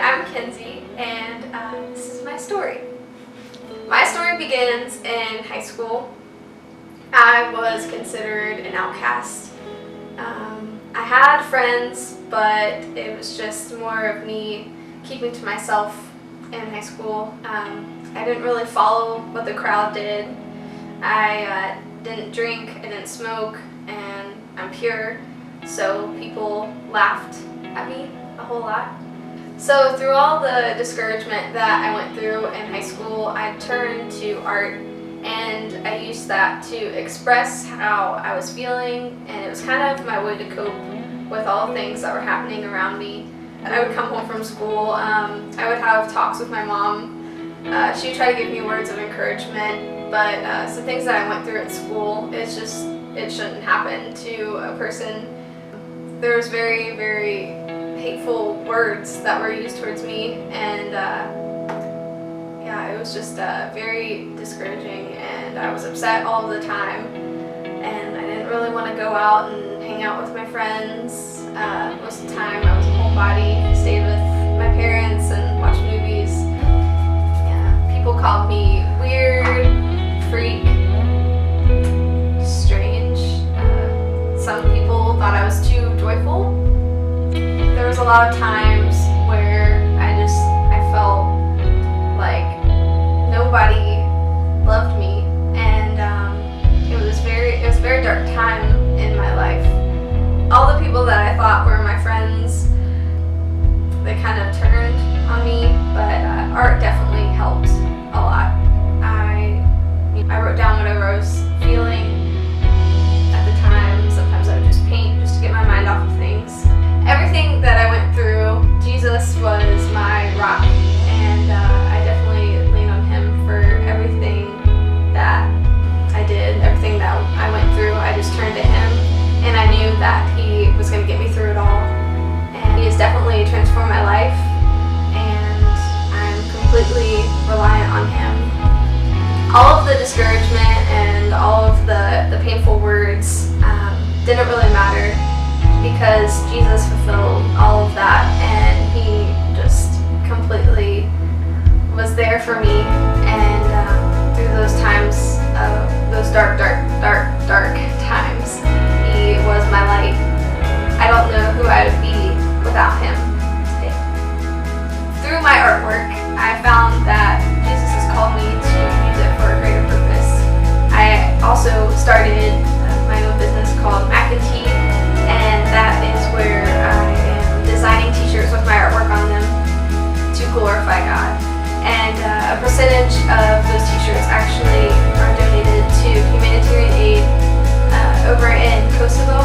I'm Kenzie, and this is my story. My story begins in high school. I was considered an outcast. I had friends, but it was just more of me keeping to myself in high school. I didn't really follow what the crowd did. I didn't drink, I didn't smoke, and I'm pure, so people laughed at me a whole lot. So through all the discouragement that I went through in high school, I turned to art, and I used that to express how I was feeling, and it was kind of my way to cope with all the things that were happening around me. I would come home from school, I would have talks with my mom. She would try to give me words of encouragement, but some things that I went through at school, it shouldn't happen to a person. There was very, very hateful words that were used towards me, and yeah, it was just very discouraging, and I was upset all the time, and I didn't really want to go out and hang out with my friends. Most of the time I was a homebody, stayed with my parents and watched movies. Yeah, people called me weird, freak, strange. Some people thought I was too joyful. There was a lot of times where I felt like nobody loved me, and it was a very dark time in my life. All the people that I thought were my friends, they kind of turned on me, but art definitely helped a lot. I wrote down whatever I was feeling at the time. Sometimes I would just paint just to get my mind off of things. Everything that I went through, Jesus was my rock, and I definitely lean on Him for everything that I did, everything that I went through. I just turned to Him, and I knew that He was going to get me through it all. And He has definitely transformed my life, and I'm completely reliant on Him. All of the discouragement and all of the painful words didn't really matter, because Jesus fulfilled all of that, and He just completely was there for me. And through those times, those dark times, He was my light. I don't know who I would be without Him today. Through my artwork, I found that Jesus has called me to use it for a greater purpose. I also started my own business called Mac and Tea, and that is where I am designing t-shirts with my artwork on them to glorify God. And a percentage of those t-shirts actually are donated to humanitarian aid over in Kosovo.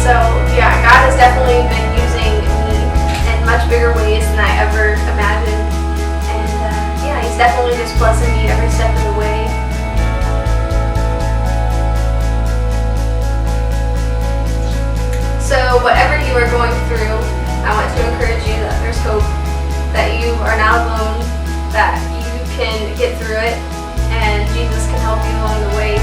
So yeah, God has definitely been using me in much bigger ways than I ever imagined. And yeah, He's definitely just blessing me every step of the way. So whatever you are going through, I want to encourage you that there's hope, that you are not alone, that you can get through it, and Jesus can help you along the way.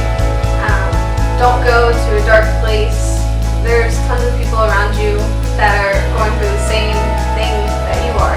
Don't go to a dark place. There's tons of people around you that are going through the same thing that you are.